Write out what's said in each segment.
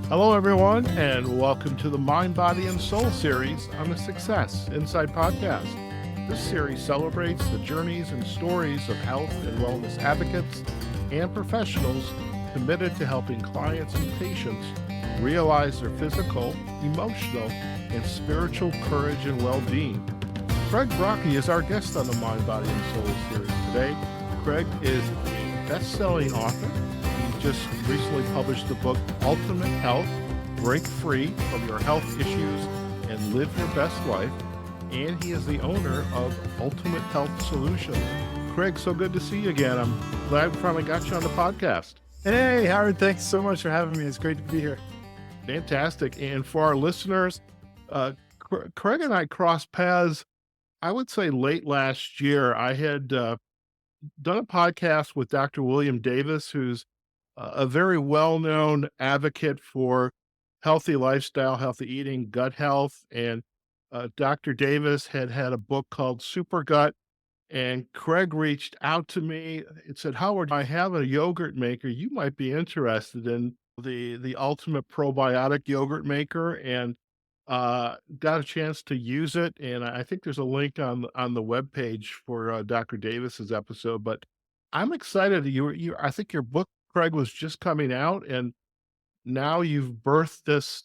Hello, everyone, and welcome to the Mind, Body, and Soul series on the Success Inside podcast. This series celebrates the journeys and stories of health and wellness advocates and professionals committed to helping clients and patients realize their physical, emotional, and spiritual courage and well-being. Craig Brockie is our guest on the Mind, Body, and Soul series today. Craig is a best-selling author. Just recently published the book Ultimate Health, Break Free from Your Health Issues and Live Your Best Life. And he is the owner of Ultimate Health Solutions. Craig, so good to see you again. I'm glad we finally got you on the podcast. Hey, Howard, thanks so much for having me. It's great to be here. Fantastic. And for our listeners, Craig and I crossed paths, I would say late last year. I had done a podcast with Dr. William Davis, who's a very well-known advocate for healthy lifestyle, healthy eating, gut health. And Dr. Davis had a book called Super Gut. And Craig reached out to me and said, Howard, I have a yogurt maker. You might be interested in the ultimate probiotic yogurt maker, and got a chance to use it. And I think there's a link on the webpage for Dr. Davis's episode. But I'm excited. I think your book, Craig, was just coming out, and now you've birthed this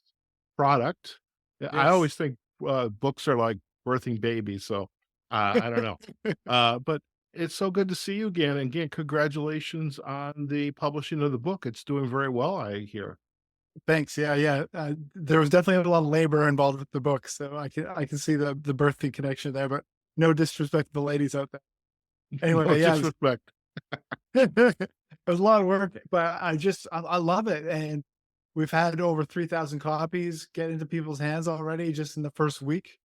product. Yes. I always think books are like birthing babies, so I don't know. But it's so good to see you again. And again, congratulations on the publishing of the book. It's doing very well, I hear. Thanks. Yeah. There was definitely a lot of labor involved with the book, so I can see the birthing connection there. But no disrespect to the ladies out there. Anyway, No yeah, disrespect. it was a lot of work, but I love it. And we've had over 3,000 copies get into people's hands already just in the first week,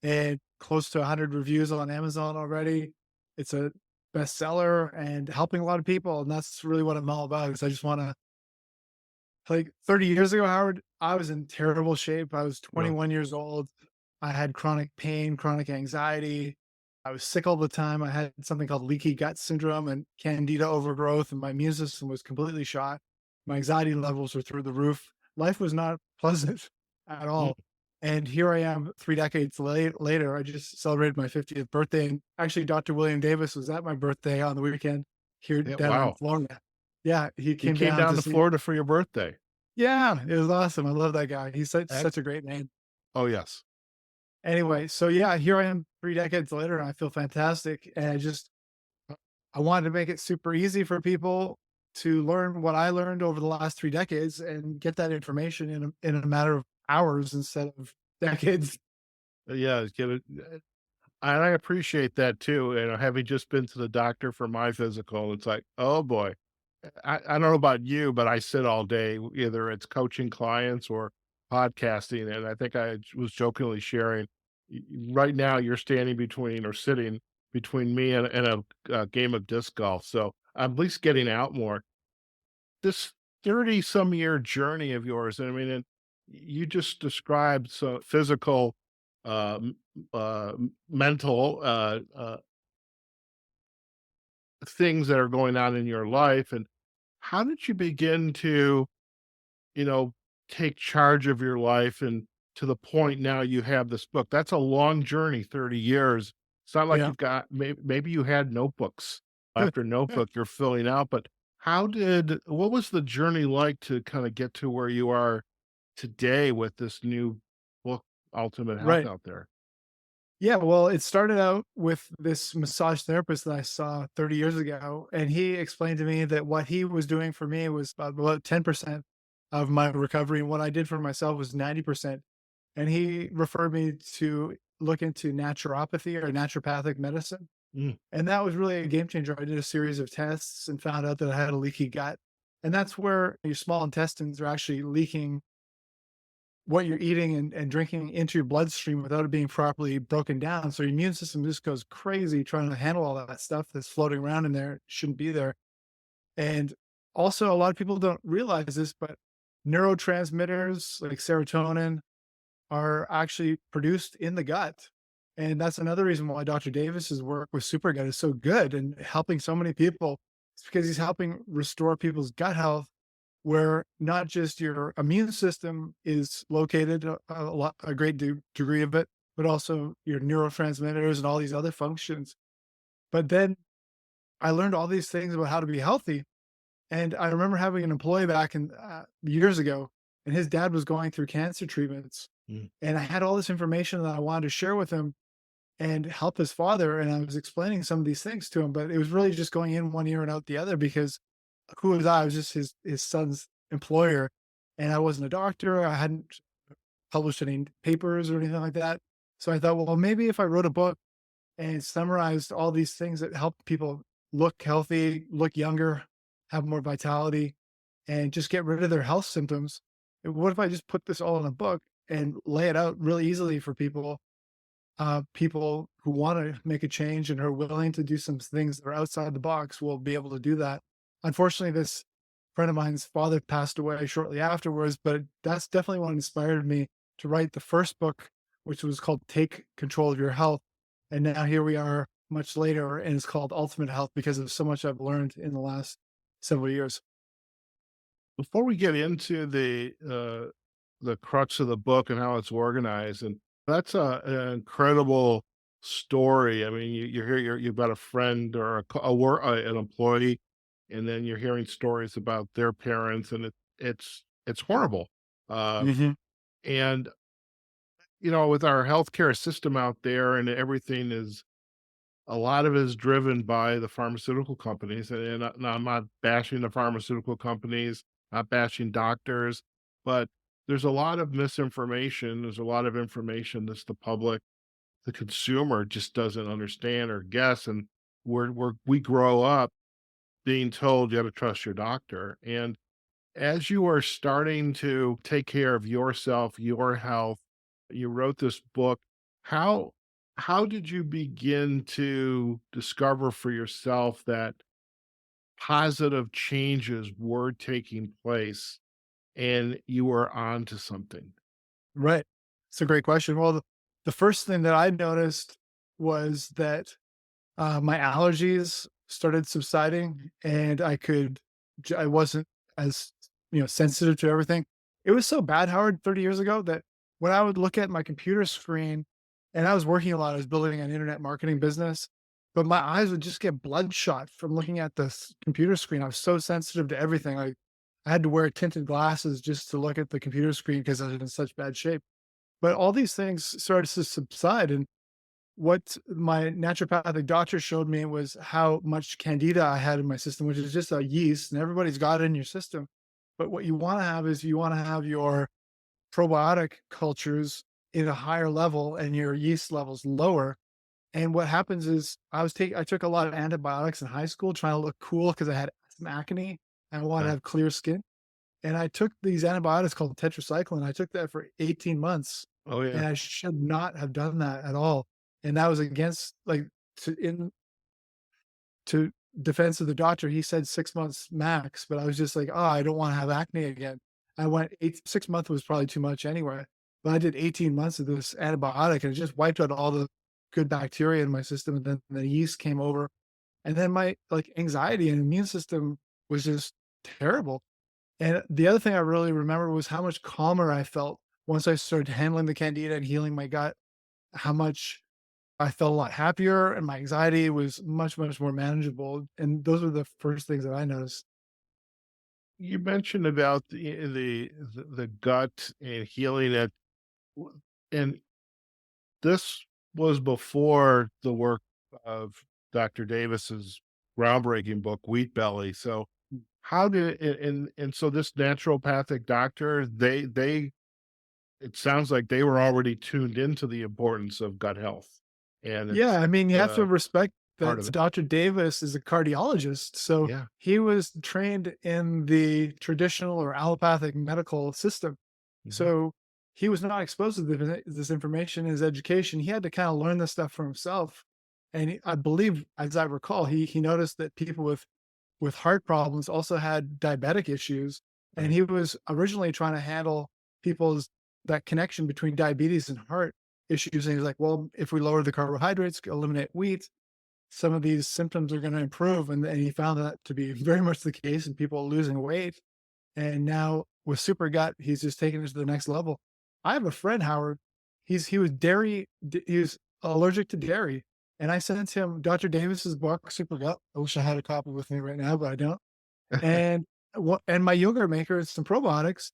and close to 100 reviews on Amazon already. It's a bestseller and helping a lot of people. And that's really what I'm all about, because I just want to, like 30 years ago, Howard, I was in terrible shape. I was 21 years old. I had chronic pain, chronic anxiety. I was sick all the time. I had something called leaky gut syndrome and candida overgrowth, and my immune system was completely shot. My anxiety levels were through the roof. Life was not pleasant at all. And here I am 3 decades later. I just celebrated my 50th birthday. And actually, Dr. William Davis was at my birthday on the weekend here down in Florida. Yeah, he came down to Florida for your birthday. Yeah, it was awesome. I love that guy. He's such a great name. Oh, yes. Anyway, so yeah, here I am 3 decades later, and I feel fantastic. And I wanted to make it super easy for people to learn what I learned over the last 3 decades and get that information in a matter of hours instead of decades. Yeah, I appreciate that too. And having just been to the doctor for my physical, it's like, oh boy, I don't know about you, but I sit all day, either it's coaching clients or podcasting. And I think I was jokingly sharing, right now you're standing between or sitting between me and a game of disc golf. So I'm at least getting out more. This 30 some year journey of yours, I mean, and you just described some physical, mental, things that are going on in your life. And how did you begin to, take charge of your life, and to the point now you have this book? That's a long journey, 30 years. It's not like you've got, maybe you had notebooks after notebook you're filling out, but what was the journey like to kind of get to where you are today with this new book, Ultimate Health, out there? Yeah, well, it started out with this massage therapist that I saw 30 years ago, and he explained to me that what he was doing for me was about 10% of my recovery, and what I did for myself was 90%. And he referred me to look into naturopathy or naturopathic medicine. And that was really a game changer. I did a series of tests and found out that I had a leaky gut. And that's where your small intestines are actually leaking what you're eating and drinking into your bloodstream without it being properly broken down. So your immune system just goes crazy trying to handle all that stuff that's floating around in there. It shouldn't be there. And also, a lot of people don't realize this, but neurotransmitters like serotonin are actually produced in the gut. And that's another reason why Dr. Davis's work with SuperGut is so good and helping so many people. It's because he's helping restore people's gut health where not just your immune system is located, a great degree of it, but also your neurotransmitters and all these other functions. But then I learned all these things about how to be healthy. And I remember having an employee back in years ago, and his dad was going through cancer treatments. Mm. And I had all this information that I wanted to share with him and help his father. And I was explaining some of these things to him, but it was really just going in one ear and out the other because who was I? I was just his son's employer, and I wasn't a doctor. I hadn't published any papers or anything like that. So I thought, well, maybe if I wrote a book and summarized all these things that help people look healthy, look younger, have more vitality, and just get rid of their health symptoms. What if I just put this all in a book and lay it out really easily for people, people who want to make a change and are willing to do some things that are outside the box will be able to do that. Unfortunately, this friend of mine's father passed away shortly afterwards, but that's definitely what inspired me to write the first book, which was called Take Control of Your Health. And now here we are much later, and it's called Ultimate Health because of so much I've learned in the last several years. Before we get into the crux of the book and how it's organized, and that's an incredible story. I mean, you hear you've got a friend or an employee, and then you're hearing stories about their parents, and it's horrible. Uh, Hmm. and with our healthcare system out there, and everything is a lot of it is driven by the pharmaceutical companies, and I'm not bashing the pharmaceutical companies, not bashing doctors, but there's a lot of misinformation. There's a lot of information that's the public, the consumer just doesn't understand or guess, and we grow up being told you got to trust your doctor. And as you are starting to take care of yourself, your health, you wrote this book. How how did you begin to discover for yourself that positive changes were taking place and you were on to something? Right. It's a great question. Well, the first thing that I noticed was that my allergies started subsiding, and I wasn't as sensitive to everything. It was so bad, Howard, 30 years ago that when I would look at my computer screen, and I was working a lot, I was building an internet marketing business, but my eyes would just get bloodshot from looking at this computer screen. I was so sensitive to everything. Like I had to wear tinted glasses just to look at the computer screen because I was in such bad shape. But all these things started to subside, and what my naturopathic doctor showed me was how much candida I had in my system, which is just a yeast, and everybody's got it in your system. But what you want to have is you want to have your probiotic cultures in a higher level and your yeast levels lower. And what happens is I took a lot of antibiotics in high school trying to look cool because I had some acne and I wanted to Okay. have clear skin. And I took these antibiotics called tetracycline. I took that for 18 months, Oh yeah. and I should not have done that at all. And that was against like in to defense of the doctor. He said 6 months max, but I was just like, oh, I don't want to have acne again. I went 6 months was probably too much anyway. But I did 18 months of this antibiotic, and it just wiped out all the good bacteria in my system. And then the yeast came over, and then my like anxiety and immune system was just terrible. And the other thing I really remember was how much calmer I felt once I started handling the candida and healing my gut, how much I felt a lot happier and my anxiety was much, much more manageable. And those were the first things that I noticed. You mentioned about the gut and healing it, and this was before the work of Dr. Davis's groundbreaking book, Wheat Belly. So how did and so this naturopathic doctor, they it sounds like they were already tuned into the importance of gut health, and Yeah, it's I mean, you have to respect part that of it. Dr. Davis is a cardiologist. So Yeah. he was trained in the traditional or allopathic medical system. Mhm. So he was not exposed to this information in his education. He had to kind of learn this stuff for himself. And I believe, as I recall, he noticed that people with heart problems also had diabetic issues. And Right. he was originally trying to handle people's that connection between diabetes and heart issues. And he's like, well, if we lower the carbohydrates, eliminate wheat, some of these symptoms are going to improve. And he found that to be very much the case in people losing weight. And now with Super Gut, he's just taking it to the next level. I have a friend, Howard. He was he was allergic to dairy. And I sent him Dr. Davis's book, Super Gut. I wish I had a copy with me right now, but I don't. And and my yogurt maker and some probiotics.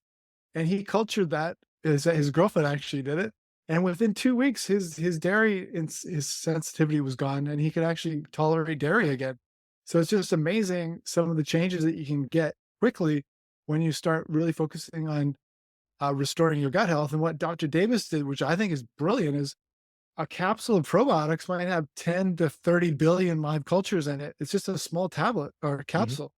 And he cultured that. His girlfriend actually did it. And within 2 weeks, his dairy his sensitivity was gone, and he could actually tolerate dairy again. So it's just amazing some of the changes that you can get quickly when you start really focusing on restoring your gut health. And what Dr. Davis did, which I think is brilliant, is a capsule of probiotics might have 10 to 30 billion live cultures in it. It's just a small tablet or a Mhm. capsule.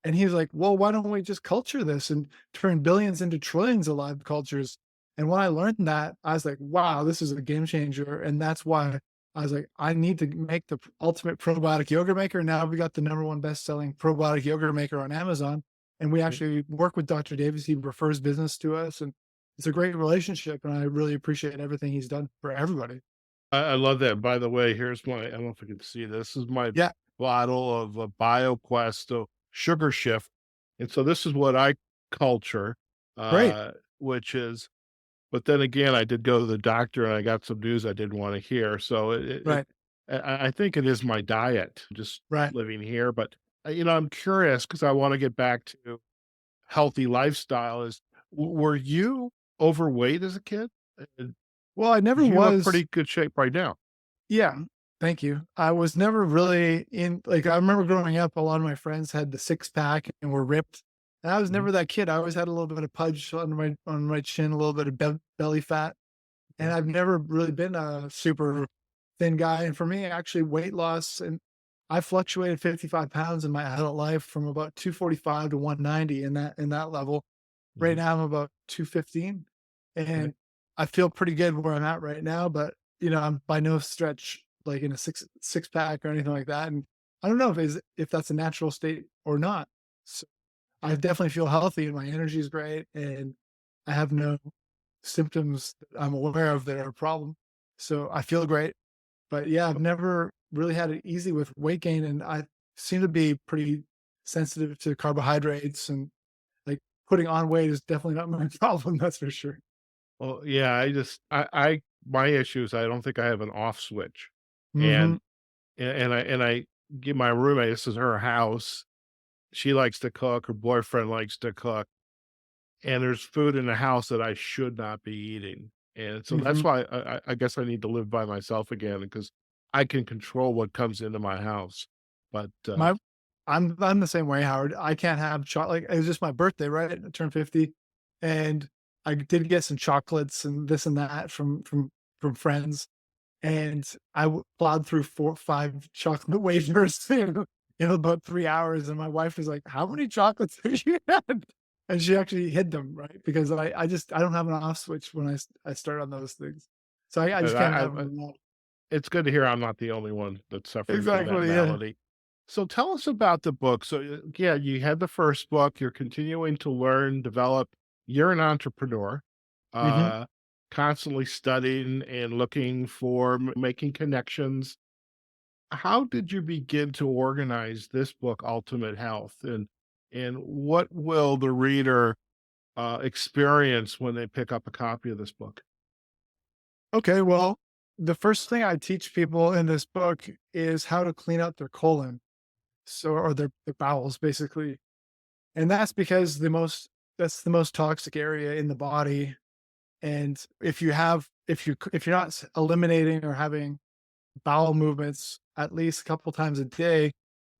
And he was like, well, why don't we just culture this and turn billions into trillions of live cultures? And when I learned that, I was like, wow, this is a game changer. And that's why I was like, I need to make the ultimate probiotic yogurt maker. Now we got the number one best-selling probiotic yogurt maker on Amazon. And we Yeah. actually work with Dr. Davis. He refers business to us. And it's a great relationship. And I really appreciate everything he's done for everybody. I love that. By the way, here's my I don't know if you can see this. This is my Yeah, bottle of BioQuest sugar shift. And so this is what I culture, great. uh, which is but then again, I did go to the doctor and I got some news I didn't want to hear. So Right, I think it is my diet, just right. living here. But I'm curious because I want to get back to healthy lifestyle. Were you overweight as a kid? Uh, Well, I never 'Cause you look was. pretty good shape right now. Yeah, thank you. I was never really like, I remember growing up, a lot of my friends had the six pack and were ripped. And I was Mhm. never that kid. I always had a little bit of pudge on my chin, a little bit of belly fat. And Okay. I've never really been a super thin guy. And for me, actually, weight loss, and I fluctuated 55 pounds in my adult life from about 245 to 190 in that level. Right Mhm. now, I'm about 215, Okay. and I feel pretty good where I'm at right now, but, I'm by no stretch, like, in a six pack or anything like that, and I don't know if that's a natural state or not. So, I definitely feel healthy, and my energy is great, and I have no symptoms that I'm aware of that are a problem. So, I feel great, but, yeah, I've never really had it easy with weight gain, and I seem to be pretty sensitive to carbohydrates, and like, putting on weight is definitely not my problem, that's for sure. Well, yeah, I my issue is I don't think I have an off switch. And Mhm, and I give my roommate, this is her house. She likes to cook, her boyfriend likes to cook, and there's food in the house that I should not be eating. And so that's mhm. why I guess I need to live by myself again because I can control what comes into my house. But My I'm the same way, Howard. I can't have like, it was just my birthday, right? I turned 50, and I did get some chocolates and this and that from friends, and I plowed through 4 5 chocolate wafers in about 3 hours, and my wife was like, "How many chocolates have you had?" And she actually hid them, right? Because I don't have an off switch when I start on those things. So I just can't have I them all. it's good to hear I'm not the only one that's suffering from that Exactly, yeah. malady. So tell us about the book. So yeah, you had the first book, you're continuing to learn, develop. You're an entrepreneur, Mhm. uh, constantly studying and looking for making connections. How did you begin to organize this book, Ultimate Health? And what will the reader experience when they pick up a copy of this book? Okay, well, the first thing I teach people in this book is how to clean out their colon, so or their bowels, basically, and that's because that's the most toxic area in the body. And if you're not eliminating or having bowel movements at least a couple times a day,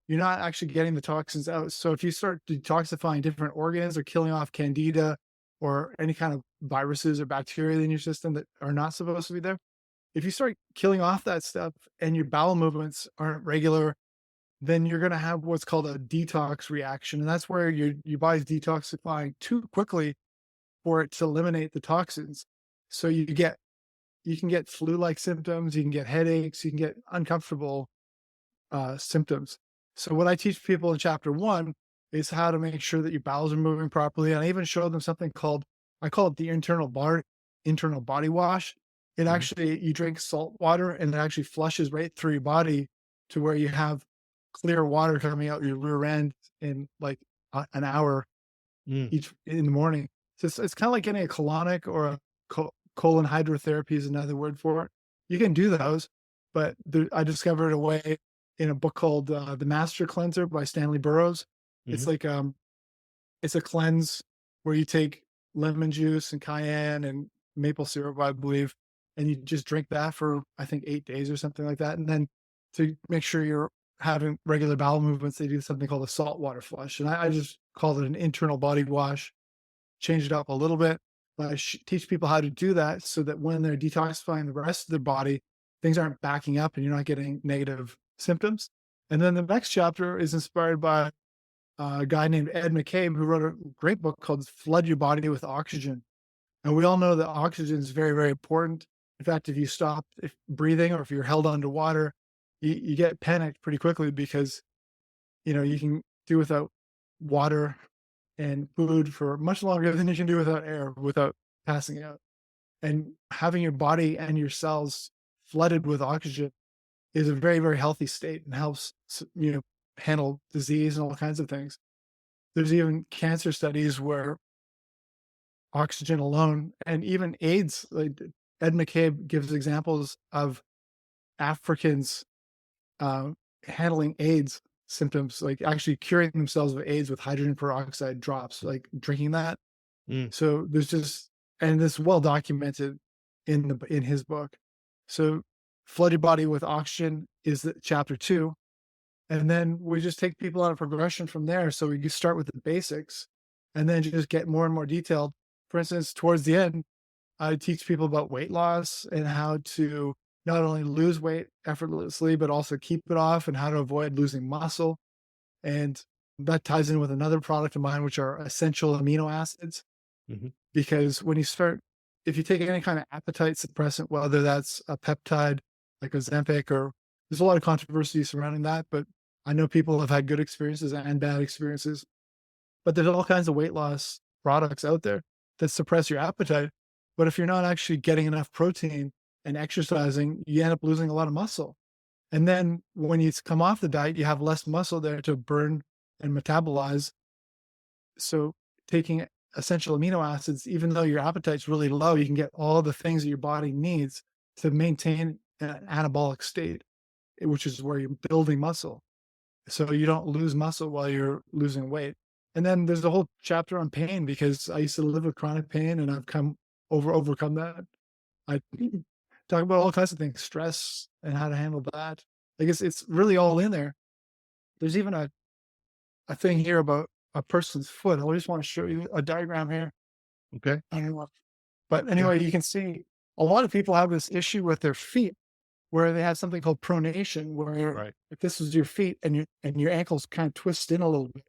you're not actually getting the toxins out. So if you start detoxifying different organs or killing off candida or any kind of viruses or bacteria in your system that are not supposed to be there, if you start killing off that stuff and your bowel movements aren't regular, then you're going to have what's called a detox reaction. And that's where your body's detoxifying too quickly for it to eliminate the toxins. So you can get flu-like symptoms, you can get headaches, you can get uncomfortable symptoms. So what I teach people in chapter one is how to make sure that your bowels are moving properly. And I even show them something called, I call it the internal body wash. It Mhm. actually, you drink salt water and it actually flushes right through your body to where you have clear water coming out your rear end in like an hour. Mm, each in the morning. So it's kind of like getting a colonic or a colon hydrotherapy is another word for it. You can do those, but I discovered a way in a book called The Master Cleanser by Stanley Burroughs. It's mhm, like it's a cleanse where you take lemon juice and cayenne and maple syrup, I believe, and you just drink that for I think 8 days or something like that. And then to make sure you're having regular bowel movements, they do something called a saltwater flush. And I just call it an internal body wash, change it up a little bit. But teach people how to do that so that when they're detoxifying the rest of their body, things aren't backing up and you're not getting negative symptoms. And then the next chapter is inspired by a guy named Ed McCabe who wrote a great book called Flood Your Body with Oxygen. And we all know that oxygen is very, very important. In fact, if you stop breathing or if you're held underwater, you get panicked pretty quickly because, you can do without water and food for much longer than you can do without air, without passing out. And having your body and your cells flooded with oxygen is a very, very healthy state and helps, handle disease and all kinds of things. There's even cancer studies where oxygen alone and even AIDS, like Ed McCabe gives examples of Africans uh, handling AIDS symptoms, like actually curing themselves of AIDS with hydrogen peroxide drops, like drinking that. mm, So there's just, and this well documented in his book. So flood your body with oxygen is chapter 2. And then we just take people on a progression from there. So we start with the basics and then just get more and more detailed. For instance, towards the end, I teach people about weight loss and how to not only lose weight effortlessly, but also keep it off and how to avoid losing muscle. And that ties in with another product of mine, which are essential amino acids. mhm, Because if you take any kind of appetite suppressant, whether that's a peptide like Ozempic, or there's a lot of controversy surrounding that, but I know people have had good experiences and bad experiences. But there's all kinds of weight loss products out there that suppress your appetite. But if you're not actually getting enough protein and exercising, you end up losing a lot of muscle. And then when you come off the diet, you have less muscle there to burn and metabolize. So taking essential amino acids, even though your appetite's really low, you can get all the things that your body needs to maintain an anabolic state, which is where you're building muscle. So you don't lose muscle while you're losing weight. And then there's a whole chapter on pain because I used to live with chronic pain and I've overcome that. I talk about all kinds of things, stress and how to handle that. I guess it's really all in there. There's even a thing here about a person's foot. I just want to show you a diagram here. okay, I don't know. But yeah, anyway, you can see a lot of people have this issue with their feet where they have something called pronation, where right, if this is your feet and your ankles kind of twist in a little bit.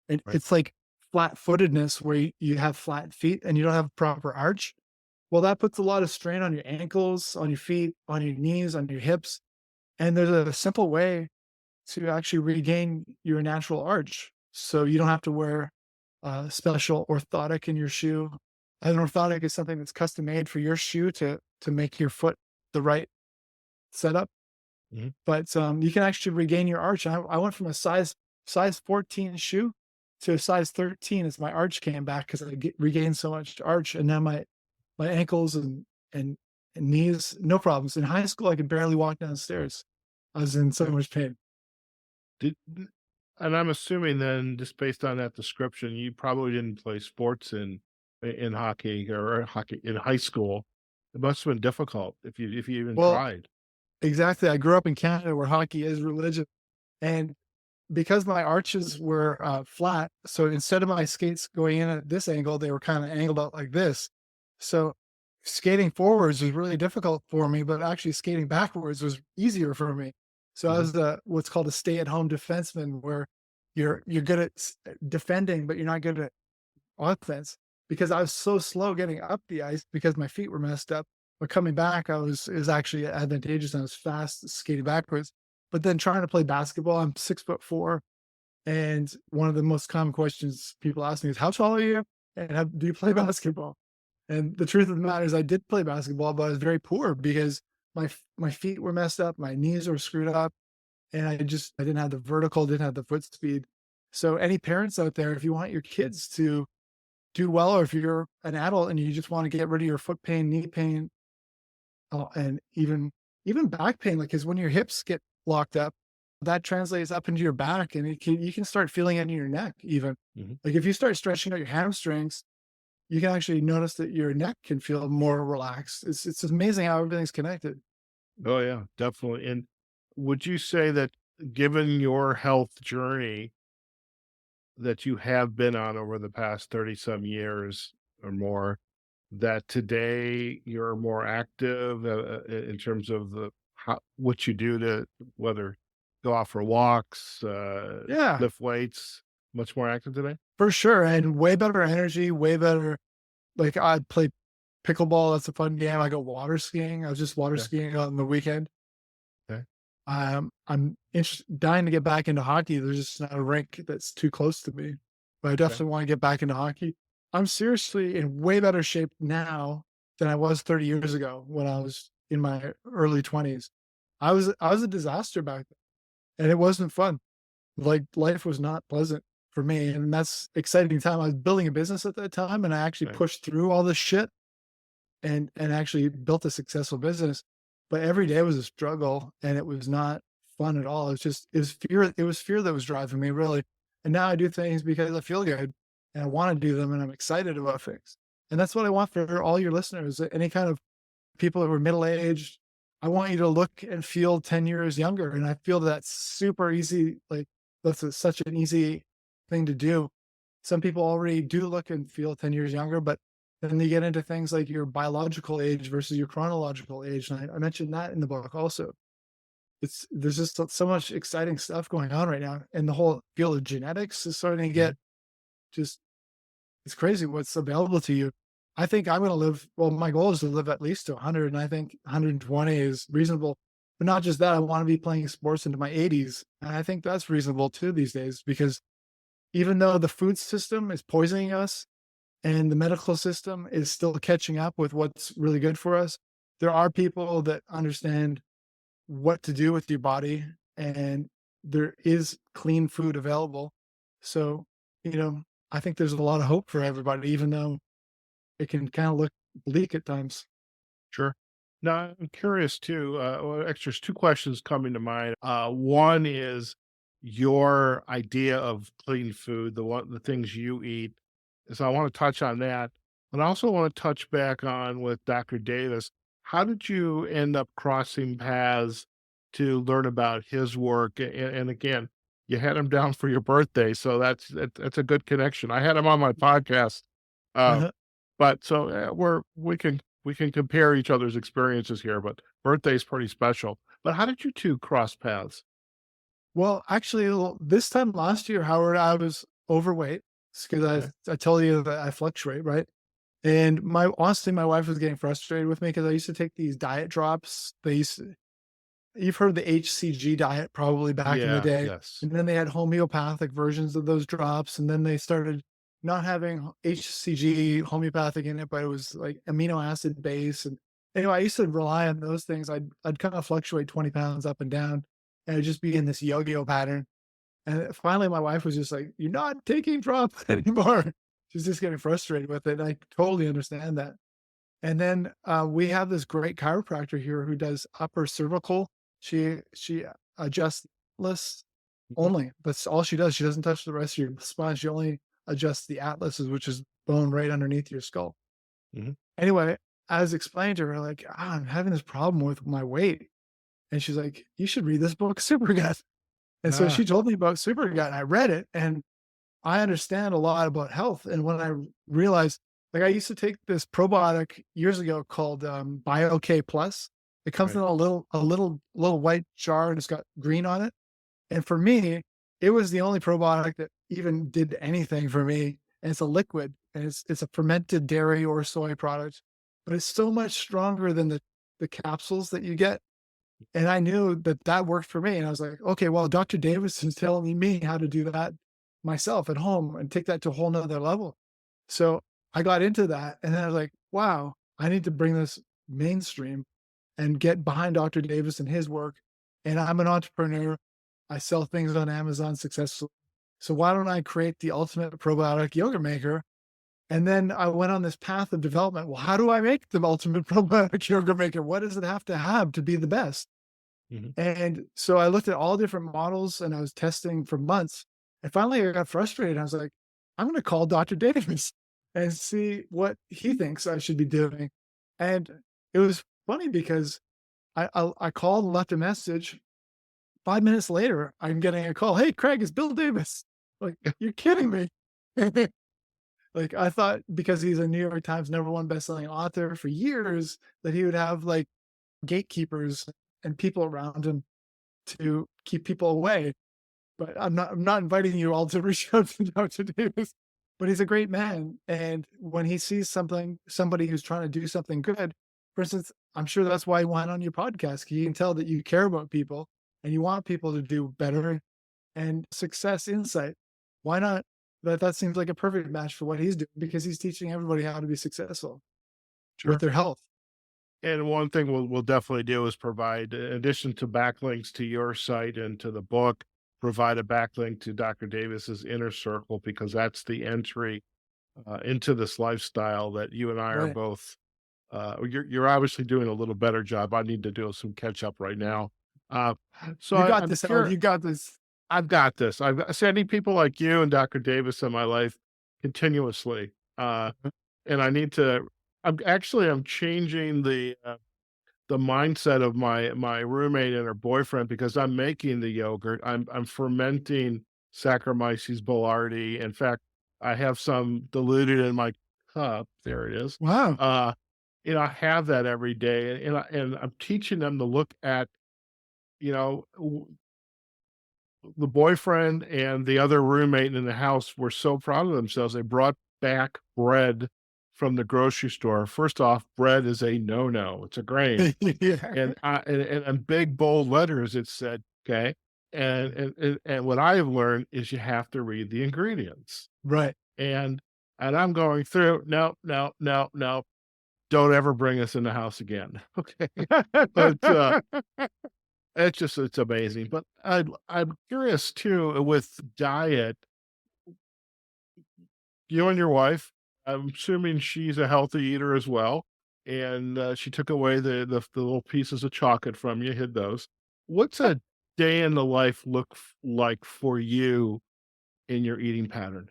And right, it's like flat-footedness where you have flat feet and you don't have proper arch. Well, that puts a lot of strain on your ankles, on your feet, on your knees, on your hips. And there's a simple way to actually regain your natural arch. So you don't have to wear a special orthotic in your shoe. An orthotic is something that's custom made for your shoe to make your foot the right setup. mhm, But you can actually regain your arch. I went from a size 14 shoe to a size 13 as my arch came back because regained so much arch, and now my ankles and knees, no problems. In high school, I could barely walk downstairs. I was in so okay. much pain. Did and I'm assuming then, just based on that description, you probably didn't play sports in hockey or hockey in high school. It must have been difficult if you even Well, tried. exactly. I grew up in Canada where hockey is religion, and because my arches were flat, so instead of my skates going in at this angle, they were kind of angled out like this. So skating forwards was really difficult for me, but actually skating backwards was easier for me. So I Mhm, was what's called a stay-at-home defenseman, where you're good at defending, but you're not good at offense because I was so slow getting up the ice because my feet were messed up. But coming back, is actually advantageous. I was fast skating backwards. But then trying to play basketball, I'm 6'4", and one of the most common questions people ask me is, "How tall are you? And do you play basketball?" And the truth of the matter is, I did play basketball, but I was very poor because my feet were messed up, my knees were screwed up, and I didn't have the vertical, didn't have the foot speed. So any parents out there, if you want your kids to do well, or if you're an adult and you just want to get rid of your foot pain, knee pain, and even back pain, like, because when your hips get locked up, that translates up into your back, and you can start feeling it in your neck even. Mhm. Like, if you start stretching out your hamstrings, you can actually notice that your neck can feel more relaxed. It's amazing how everything's connected. Oh, yeah, definitely. And would you say that given your health journey that you have been on over the past 30 some years or more, that today you're more active in terms of what you do to whether go out for walks, Yeah, lift weights, much more active today? for sure, and way better energy, way better. Like, I play pickleball, that's a fun game. I go water skiing. I was just water Okay. skiing on the weekend. Okay. I'm dying to get back into hockey. There's just not a rink that's too close to me, but I Okay. definitely want to get back into hockey. I'm seriously in way better shape now than I was 30 years ago when I was in my early 20s. I was a disaster back then, and it wasn't fun. Like, life was not pleasant for me, and that's exciting time. I was building a business at that time, and I actually Okay. pushed through all this shit and actually built a successful business. But every day was a struggle, and it was not fun at all. It was fear that was driving me, really. And now I do things because I feel good and I want to do them and I'm excited about things. And that's what I want for all your listeners, any kind of people who are middle aged. I want you to look and feel 10 years younger. And I feel that's super easy. Like, such an easy thing to do. Some people already do look and feel 10 years younger, but then you get into things like your biological age versus your chronological age. And I mentioned that in the book also. There's just so much exciting stuff going on right now. And the whole field of genetics is starting to Mhm. get just, it's crazy what's available to you. I think I'm going to live, well, my goal is to live at least to 100. And I think 120 is reasonable. But not just that, I want to be playing sports into my 80s. And I think that's reasonable too these days, because even though the food system is poisoning us, and the medical system is still catching up with what's really good for us, there are people that understand what to do with your body, and there is clean food available. So, you know, I think there's a lot of hope for everybody, even though it can kind of look bleak at times. Sure. Now, I'm curious too. Well, actually, there's two questions coming to mind. One is your idea of clean food, the things you eat. So I want to touch on that, but I also want to touch back on with Dr. Davis. How did you end up crossing paths to learn about his work? And again, you had him down for your birthday, so that's a good connection. I had him on my podcast. Uh, Uh-huh. but so, we can compare each other's experiences here, but birthday's pretty special. But how did you 2 cross paths? Well, actually, this time last year, Howard, I was overweight because Okay. I told you that I fluctuate, right? And my honestly, my wife was getting frustrated with me because I used to take these diet drops. You've heard the HCG diet probably back in the Yeah, day, yes. and then they had homeopathic versions of those drops, and then they started not having HCG homeopathic in it, but it was like amino acid base. And anyway, I used to rely on those things. I'd kind of fluctuate 20 pounds up and down, and it'd just be in this yo-yo pattern. And finally, my wife was just like, "You're not taking drops anymore." She's just getting frustrated with it. And I totally understand that. And then we have this great chiropractor here who does upper cervical. She adjusts atlas Mhm, only. That's all she does. She doesn't touch the rest of your spine. She only adjusts the atlases, which is bone right underneath your skull. mhm. Anyway, I was explaining to her like, I'm having this problem with my weight, and she's like, you should read this book, Super Gut. And so Ah, she told me about Super Gut, and I read it, and I understand a lot about health. And when I realized, like, I used to take this probiotic years ago called BioK Plus. It comes right. in a little white jar and it's got green on it. And for me, it was the only probiotic that even did anything for me. And it's a liquid, and it's a fermented dairy or soy product, but it's so much stronger than the capsules that you get. And I knew that that worked for me, and I was like, "Okay, well, Dr. Davis is telling me how to do that myself at home and take that to a whole nother level." So, I got into that, and then I was like, "Wow, I need to bring this mainstream and get behind Dr. Davis and his work." And I'm an entrepreneur. I sell things on Amazon successfully. So why don't I create the ultimate probiotic yogurt maker And then I went on this path of development. Well, how do I make the ultimate probiotic yogurt maker? What does it have to be the best? Mhm. And so I looked at all different models and I was testing for months. And finally I got frustrated. I was like, I'm going to call Dr. Davis and see what he thinks I should be doing. And it was funny because I called and left a message. 5 minutes later, I'm getting a call. Hey, Craig, it's Bill Davis. Like, you're kidding me. Like, I thought because he's a New York Times #1 bestselling author for years that he would have like gatekeepers and people around him to keep people away. But I'm not inviting you all to reach out to Dr. Davis. But he's a great man. And when he sees somebody who's trying to do something good, for instance, I'm sure that's why he went on your podcast. He can tell that you care about people and you want people to do better and success insight. Why not? That seems like a perfect match for what he's doing because he's teaching everybody how to be successful with Sure. their health. And one thing we'll definitely do is provide, in addition to backlinks to your site and to the book, provide a backlink to Dr. Davis's Inner Circle, because that's the entry into this lifestyle that you and I are Right. both. You're obviously doing a little better job. I need to do some catch up right now. Uh, so You got I'm this, Howard. curious. You got this. I've got this. I've sending people like you and Dr. Davis in my life continuously, and I need to. I'm changing the mindset of my roommate and her boyfriend, because I'm making the yogurt. I'm fermenting Saccharomyces boulardii. In fact, I have some diluted in my cup. There it is. Wow. Uh, I have that every day, and I'm teaching them to look at, you know, the boyfriend and the other roommate in the house were so proud of themselves. They brought back bread from the grocery store. First off, bread is a no-no. It's a grain. Yeah. And in big bold letters, it said, okay. And what I have learned is you have to read the ingredients. Right. And I'm going through, no, no, no, no, don't ever bring us in the house again. Okay. But it's amazing. But I'm curious too with diet. You and your wife, I'm assuming she's a healthy eater as well, and she took away the little pieces of chocolate from you, hid those. What's a day in the life like for you in your eating pattern?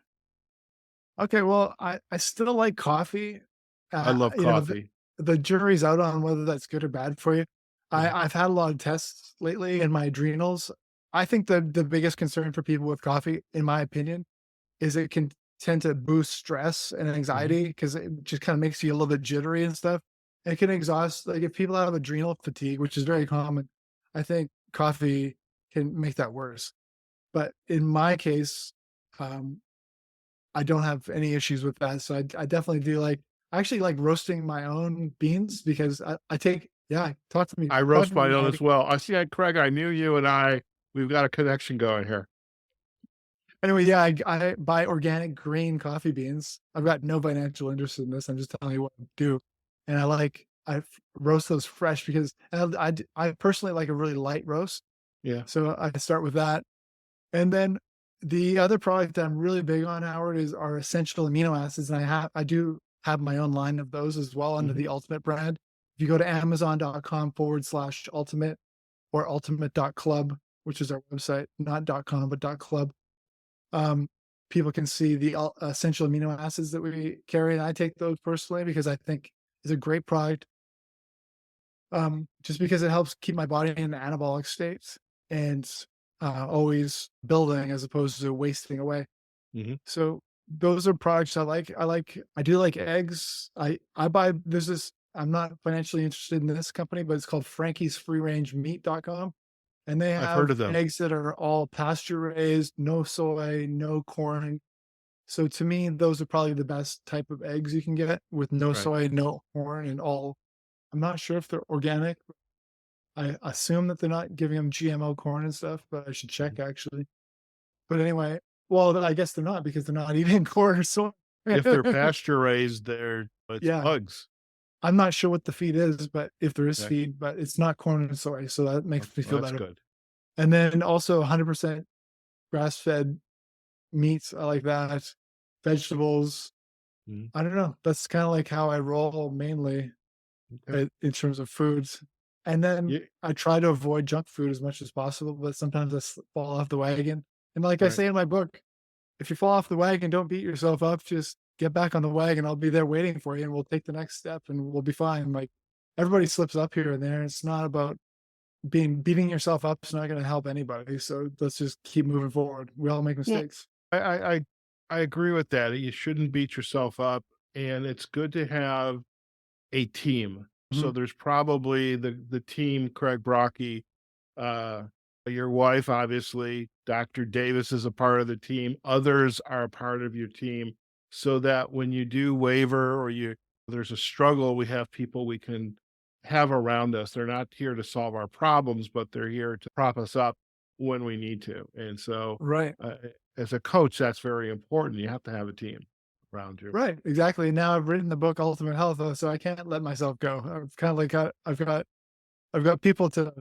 Okay, well, I still like coffee. I love You know, coffee. the jury's out on whether that's good or bad for you. Mhm. I've had a lot of tests lately in my adrenals. I think the biggest concern for people with coffee, in my opinion, is it can tend to boost stress and Mhm. anxiety because it just kind of makes you a little bit jittery and stuff. It can exhaust, like if people have adrenal fatigue, which is very common, I think coffee can make that worse. But in my case, um, I don't have any issues with that. So I definitely do I actually like roasting my own beans because I take, yeah, I talk roast to me, my own Howard. as well. Craig, I knew you and we've got a connection going here. Anyway, yeah, I buy organic green coffee beans. I've got no financial interest in this. I'm just telling you what I do. And roast those fresh because I personally like a really light roast. Yeah, So I start with that. And then the other product that I'm really big on, Howard, is our essential amino acids. And I do have my own line of those as well under mhm. the Ultimate brand. If you go to amazon.com/ultimate or ultimate.club, which is our website, not .com, but .club, um, people can see the essential amino acids that we carry. And I take those personally because I think it's a great product. Just because it helps keep my body in an anabolic state and always building as opposed to wasting away. Mhm. So those are products I like. I do like eggs. I buy there's this I'm not financially interested in this company, but it's called Frankie's Free Range Meat.com. And they I've heard have of them. eggs that are all pasture raised, no soy, no corn. So to me, those are probably the best type of eggs you can get with no Right. soy, no corn, and all. I'm not sure if they're organic. I assume that they're not giving them GMO corn and stuff, but I should Mhm. check actually. But anyway, well, I guess they're not because they're not eating corn or soy. If they're pasture raised, it's Yeah, bugs. I'm not sure what the feed is, but if there is Okay. feed, but it's not corn and soy, so that Oh, makes me well, feel that's better. good. And then also 100% grass-fed meats, I like that. Vegetables, Mhm. I don't know. That's kind of like how I roll mainly Okay. in terms of foods. And then Yeah. I try to avoid junk food as much as possible, but sometimes fall off the wagon. And like I Right. say in my book, if you fall off the wagon, don't beat yourself up. Just get back on the wagon. I'll be there waiting for you, and we'll take the next step, and we'll be fine. Like everybody slips up here and there. It's not about beating yourself up. It's not going to help anybody. So let's just keep moving forward. We all make Well, mistakes. I agree with that. You shouldn't beat yourself up, and it's good to have a team. So Mhm. there's probably the team, Craig Brockie, uh, your wife, obviously, Dr. Davis is a part of the team. Others are a part of your team, so that when you do waver or there's a struggle, we have people we can have around us. They're not here to solve our problems, but they're here to prop us up when we need to. And so, Right. uh, as a coach, that's very important. You have to have a team around you. Right. Exactly. Now I've written the book Ultimate Health, so I can't let myself go. I've kind of like I've got people to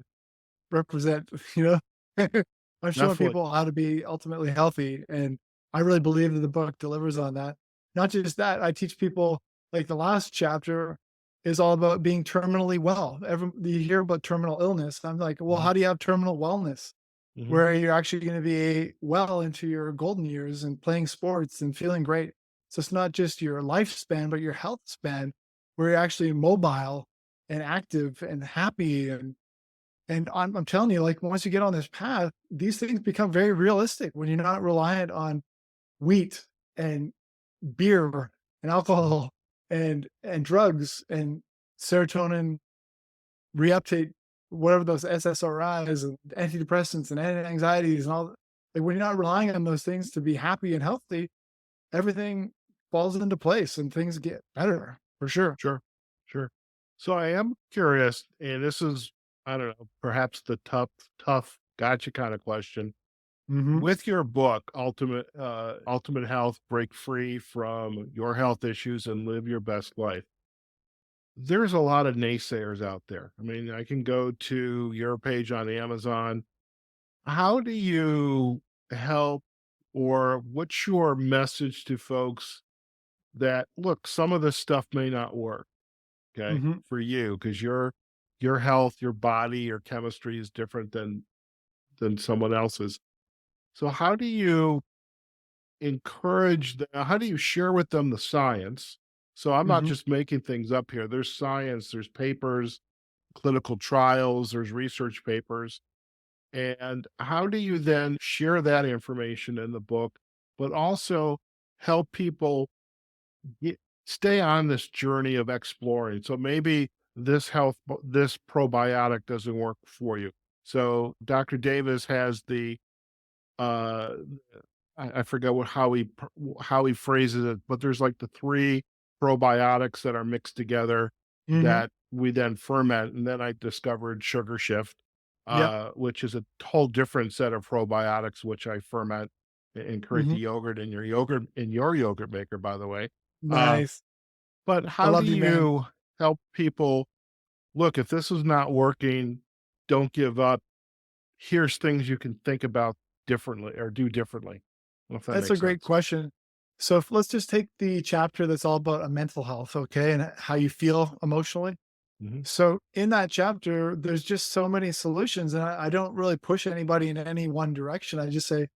represent, you know? I'm showing Definitely. people how to be ultimately healthy, and I really believe that the book delivers on that. Not just that, I teach people like the last chapter is all about being terminally well. You hear about terminal illness. I'm like, well, Mhm, how do you have terminal wellness? mhm, Where you're actually going to be well into your golden years and playing sports and feeling great. So it's not just your lifespan, but your health span, where you're actually mobile and active and happy and I'm telling you, like, once you get on this path, these things become very realistic when you're not reliant on wheat and beer and mhm. alcohol and drugs and serotonin reuptake, whatever those SSRIs and antidepressants and anti-anxieties and all. Like when you're not relying on those things to be happy and healthy, everything falls into place and things get better for sure. Sure, sure. So I am curious, and this is, I don't know, perhaps the tough gotcha kind of question. Hmm. With your book, Ultimate Health, Break Free from Your Health Issues and Live Your Best Life. There's a lot of naysayers out there. I mean, I can go to your page on Amazon. How do you help, or what's your message to folks that look, some of this stuff may not work? Okay, Hmm. for you, because your health, your body, your chemistry is different than someone else's. So how do you how do you share with them the science? So I'm not Hmm. just making things up here. There's science, there's papers, clinical trials, there's research papers. And how do you then share that information in the book, but also help people Ye stay on this journey of exploring. So maybe this probiotic doesn't work for you. So Dr. Davis has uh, I forget how he phrases it, but there's like the 3 probiotics that are mixed together Hmm. that we then ferment, and then I discovered Sugar Shift, Yep. which is a whole different set of probiotics, which I ferment and create Hmm. the yogurt in your yogurt maker, by the way. Uh, Nice. but I how do love you, man. you help people, "Look, if this is not working, don't give up. Here's things you can think about differently or do differently." I don't know if that That's a makes great sense. question. So let's just take the chapter that's all about mental health, okay, and how you feel emotionally. Mhm, So in that chapter, there's just so many solutions, and I don't really push anybody in any one direction. I just say,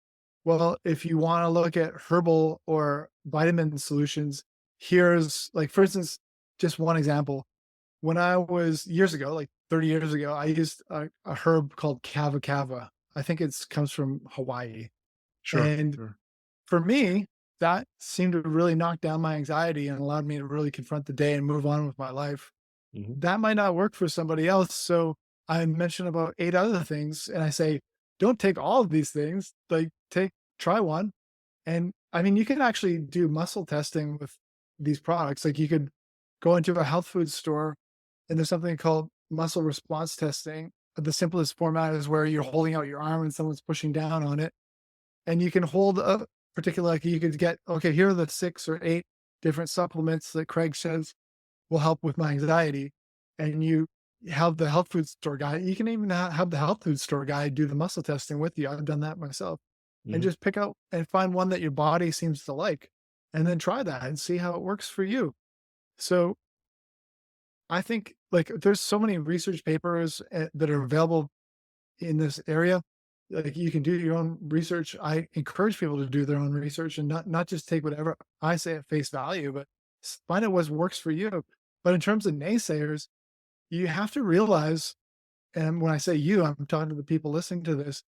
well, if you want to look at herbal or vitamin solutions, here's like, for instance, just one example. When I was years ago, like 30 years ago, I used a herb called kava kava. I think it's comes from Hawaii, sure, and sure. for me, that seemed to really knock down my anxiety and allowed me to really confront the day and move on with my life. Mhm, That might not work for somebody else. So I mention about 8 other things and I say, don't take all of these things. Like try one. And I mean, you can actually do muscle testing with these products. Like you could go into a health food store and there's something called muscle response testing. The simplest format is where you're holding out your arm and someone's pushing down on it and you can hold a particular like you could get, okay, here are the 6 or 8 different supplements that Craig says will help with my anxiety. And you have the health food store guy. You can even have the health food store guy do the muscle testing with you. I've done that myself. And mhm, just pick out and find one that your body seems to like. and then try that and see how it works for you. So I think like there's so many research papers that are available in this area. Like you can do your own research. I encourage people to do their own research and not just take whatever I say at face value, but find out what works for you. But in terms of naysayers, you have to realize, and when I say you, I'm talking to the people listening to this,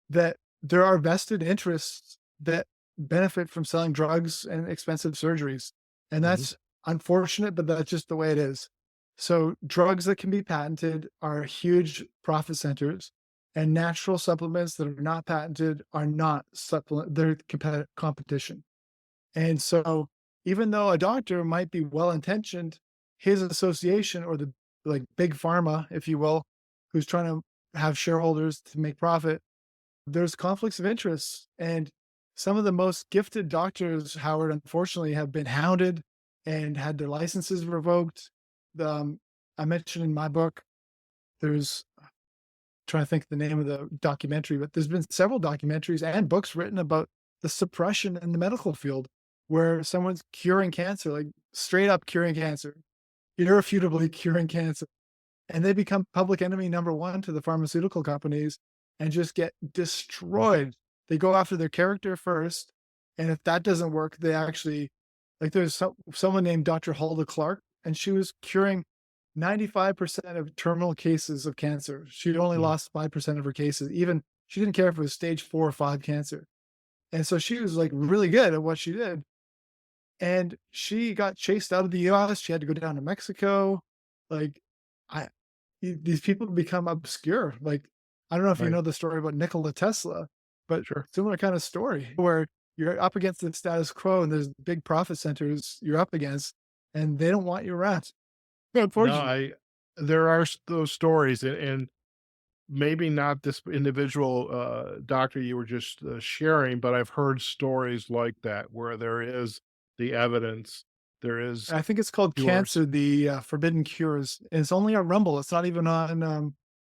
that there are vested interests that benefit from selling drugs and expensive surgeries. And Mhm. that's unfortunate, but that's just the way it is. So, drugs that can be patented are huge profit centers, and natural supplements that are not patented are not supplement, they're competition. And so, even though a doctor might be well intentioned, his association or the like big pharma, if you will, who's trying to have shareholders to make profit, there's conflicts of interest. And some of the most gifted doctors, Howard, unfortunately, have been hounded and had their licenses revoked. I mentioned in my book, there's trying to think of the name of the documentary, but there's been several documentaries and books written about the suppression in the medical field where someone's curing cancer, like straight up curing cancer, irrefutably curing cancer, and they become public enemy number one to the pharmaceutical companies and just get destroyed. They go after their character first, and if that doesn't work, they actually like there's someone named Dr. Hulda Clark, and she was curing 95% of terminal cases of cancer. She only Mhm. lost 5% of her cases. Even she didn't care if it was stage 4 or 5 cancer. And so she was like really good at what she did. And she got chased out of the US. She had to go down to Mexico. Like, I these people become obscure. Like, I don't know if you Right. know the story about Nikola Tesla, but Sure. similar kind of story where you're up against the status quo and there's big profit centers you're up against, and they don't want you around. No, Unfortunately. I there are those stories, and maybe not this individual doctor you were just sharing, but I've heard stories like that where there is the evidence, there is I think it's called cures. Cancer, the Forbidden Cures. And it's only on Rumble. It's not even on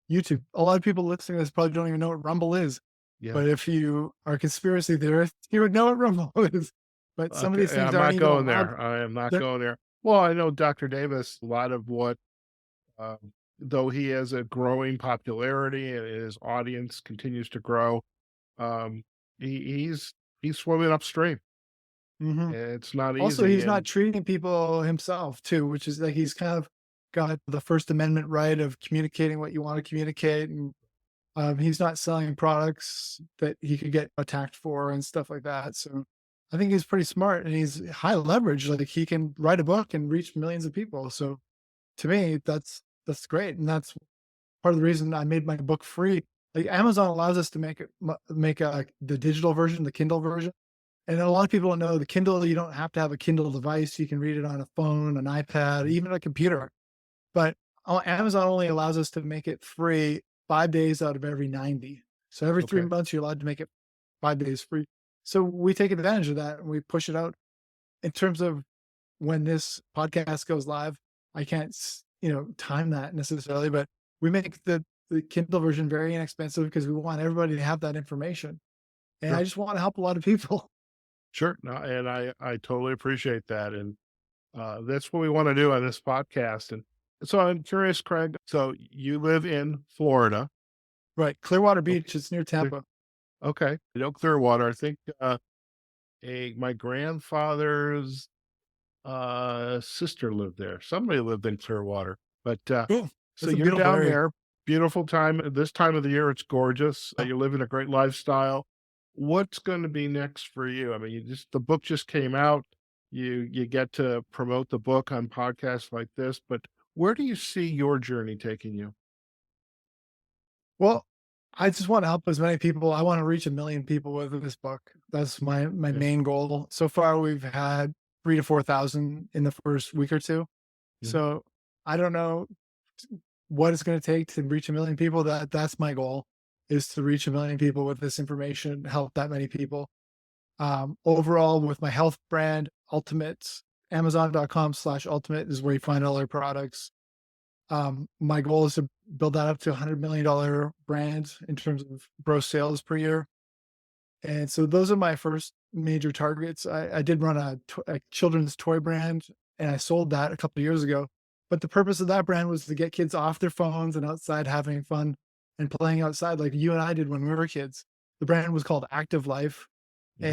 YouTube. A lot of people listening to this probably don't even know what Rumble is. Yeah. But if you are a conspiracy theorist, you would know what Rumble is. But some of these Okay, things I'm aren't not even going allowed. there. I am not They're, going there. Well, I know Dr. Davis, a lot of what, though he has a growing popularity and his audience continues to grow, um, he's swimming upstream. Mhm. It's not Also, easy, he's not and treating people himself too, which is like he's kind of got the First Amendment right of communicating what you want to communicate, and he's not selling products that he could get attacked for and stuff like that. So I think he's pretty smart and he's high leverage. Like he can write a book and reach millions of people. So to me, that's great, and that's part of the reason I made my book free. Like Amazon allows us to make it make the digital version, the Kindle version. And a lot of people don't know the Kindle. You don't have to have a Kindle device. You can read it on a phone, an iPad, even a computer. But Amazon only allows us to make it free 5 days out of every 90. So every three okay, months, you're allowed to make it 5 days free. So we take advantage of that and we push it out. In terms of when this podcast goes live, I can't, time that necessarily, but we make the Kindle version very inexpensive because we want everybody to have that information. And I sure, just want to help a lot of people. sure. No, and I totally appreciate that, and that's what we want to do on this podcast. And so I'm curious, Craig. So you live in Florida, Right. Clearwater okay? Beach, it's near Clear, Tampa. okay. You know Clearwater. I think my grandfather's sister lived there. Somebody lived in Clearwater, but Cool. so It's a you're beautiful down area. there. Beautiful time. This time of the year, it's gorgeous. Uh, You're living a great lifestyle. What's going to be next for you? I mean, the book just came out. You get to promote the book on podcasts like this, but where do you see your journey taking you? Well, I just want to help as many people. I want to reach 1 million people with this book. That's my Okay. main goal. So far, we've had 3 to 4,000 in the first week or two. Mhm. So I don't know what it's going to take to reach 1 million people. That's my goal is to reach 1 million people with this information, help that many people. Overall, with my health brand, Ultimate, Amazon.com/ultimate is where you find all our products. My goal is to build that up to $100 million brand in terms of gross sales per year. And so those are my first major targets. I did run a children's toy brand, and I sold that a couple of years ago. But the purpose of that brand was to get kids off their phones and outside having fun and playing outside like you and I did when we were kids. The brand was called Active Life, Mhm.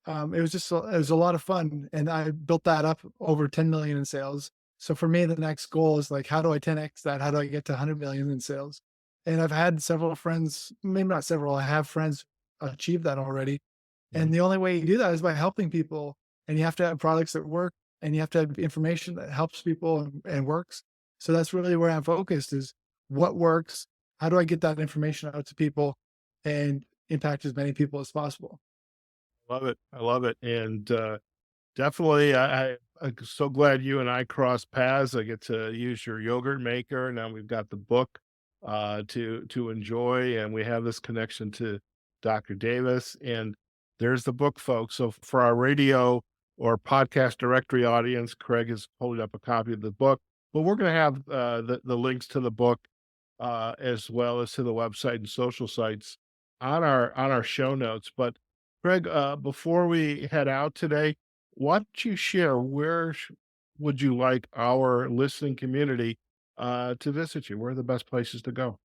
and it was just it was a lot of fun. And I built that up over 10 million in sales. So for me, the next goal is like, how do I 10x that? How do I get to 100 million in sales? And I've had several friends, maybe not several, I have friends achieve that already. Mhm. And the only way you do that is by helping people. And you have to have products that work, and you have to have information that helps people and works. So that's really where I'm focused is what works. How do I get that information out to people and impact as many people as possible? Love it. I love it. And definitely, I'm so glad you and I crossed paths. I get to use your yogurt maker. Now we've got the book to enjoy, and we have this connection to Dr. Davis. And there's the book, folks. So for our radio or podcast directory audience, Craig is holding up a copy of the book. But we're going to have the links to the book as well as to the website and social sites on our show notes. But Craig, before we head out today, why don't you share would you like our listening community to visit you? Where are the best places to go?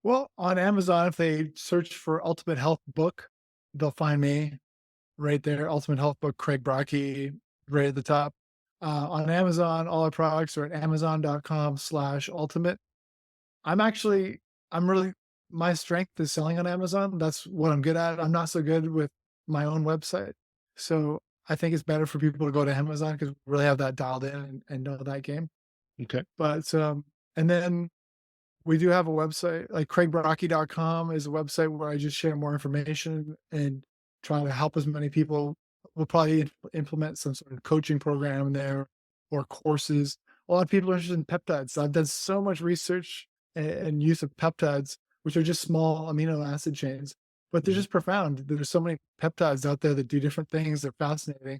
Well, on Amazon, if they search for Ultimate Health Book, they'll find me right there. Ultimate Health Book, Craig Brockie, right at the top. On Amazon, all our products are at amazon.com/ultimate. I'm actually, I'm really, my strength is selling on Amazon. That's what I'm good at. I'm not so good with my own website. So I think it's better for people to go to Amazon because we really have that dialed in and know that game. Okay. But, and then we do have a website, like craigbrockie.com is a website where I just share more information and try to help as many people. We'll probably implement some sort of coaching program there or courses. A lot of people are interested in peptides. I've done so much research and use of peptides, which are just small amino acid chains, but they're Mhm. just profound. There's so many peptides out there that do different things. They're fascinating.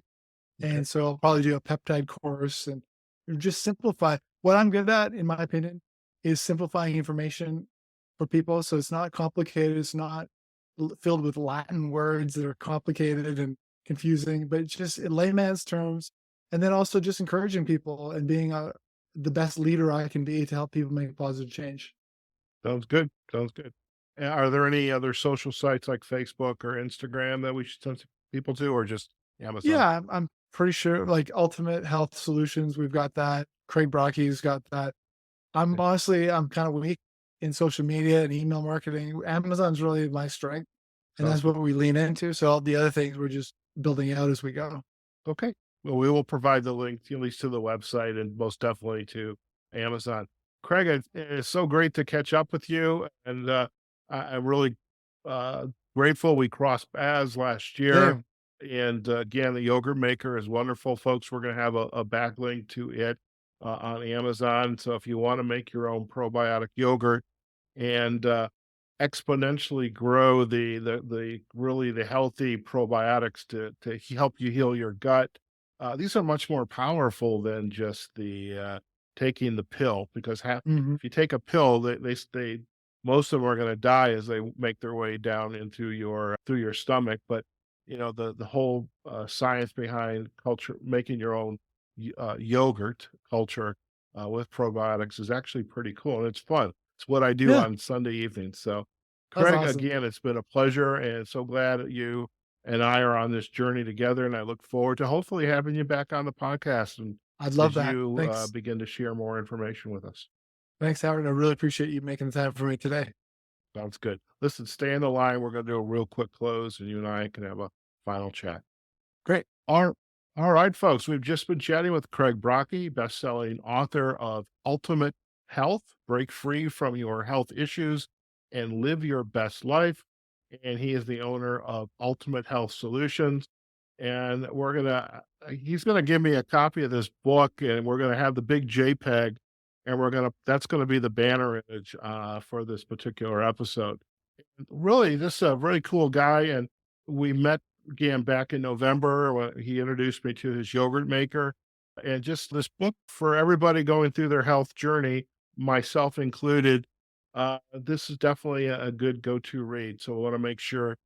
Okay. And so I'll probably do a peptide course and just simplify. What I'm good at, in my opinion, is simplifying information for people. So it's not complicated. It's not filled with Latin words that are complicated and confusing, but it's just in layman's terms. And then also just encouraging people and being the best leader I can be to help people make positive change. Sounds good. Sounds good. Are there any other social sites like Facebook or Instagram that we should send people to, or just Amazon? Yeah, I'm pretty sure like Ultimate Health Solutions, we've got that. Craig Brockie's got that. Okay. I'm kind of weak in social media and email marketing. Amazon's really my strength, and Sounds that's good. what we lean into. So all the other things we're just building out as we go. Okay. Well, we will provide the link at least to the website and most definitely to Amazon. Craig, it's so great to catch up with you, and I'm really uh, grateful we crossed paths last year. Same. And again, the yogurt maker is wonderful, folks. We're going to have a backlink to it on Amazon. So if you want to make your own probiotic yogurt and exponentially grow the really the healthy probiotics to help you heal your gut. These are much more powerful than just the taking the pill because Mhm. if you take a pill, they most of them are going to die as they make their way down into your through your stomach. But you know the whole science behind culture making your own yogurt culture with probiotics is actually pretty cool and it's fun. It's what I do Yeah, on Sunday evenings. So, that's Craig, awesome. again, it's been a pleasure and so glad that you and I are on this journey together. And I look forward to hopefully having you back on the podcast and I'd love as that. you Thanks. begin to share more information with us. Thanks, Howard. I really appreciate you making the time for me today. Sounds good. Listen, stay in the line. We're going to do a real quick close and you and I can have a final chat. Great. All all right, folks. We've just been chatting with Craig Brockie, best-selling author of Ultimate Health, Break Free from Your Health Issues and Live Your Best Life. And he is the owner of Ultimate Health Solutions. And he's gonna give me a copy of this book, and we're gonna have the big JPEG, and that's gonna be the banner image for this particular episode. Really, this is a very cool guy, and we met again back in November when he introduced me to his yogurt maker. And just this book for everybody going through their health journey, myself included. This is definitely a good go-to read. So I want to make sure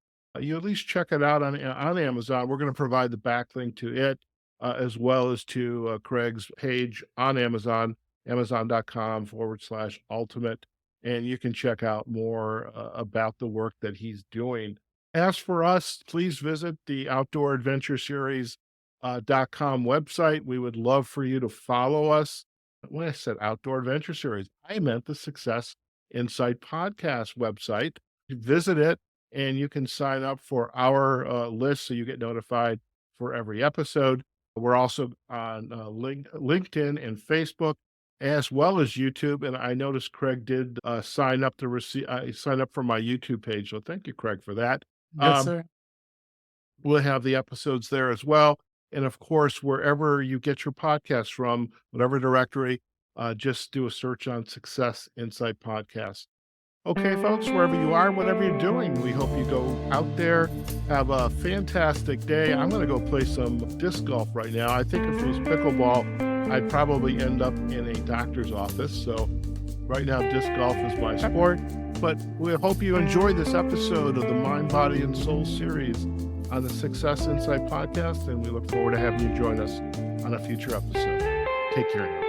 you at least check it out on Amazon. We're going to provide the backlink to it, as well as to Craig's page on Amazon, amazon.com/ultimate. And you can check out more about the work that he's doing. As for us, please visit the Outdoor Adventure Series .com website. We would love for you to follow us. When I said Outdoor Adventure Series, I meant the Success Insight Podcast website. Visit it, and you can sign up for our list so you get notified for every episode. We're also on LinkedIn and Facebook, as well as YouTube. And I noticed Craig did sign up for my YouTube page. So thank you, Craig, for that. Yes, sir. We'll have the episodes there as well. And of course, wherever you get your podcasts from, whatever directory, just do a search on Success Insight Podcast. Okay, folks, wherever you are, whatever you're doing, we hope you go out there, have a fantastic day. I'm going to go play some disc golf right now. I think if it was pickleball, I'd probably end up in a doctor's office. So right now, disc golf is my sport. But we hope you enjoyed this episode of the Mind, Body, and Soul series on the Success Insight Podcast, and we look forward to having you join us on a future episode. Take care now.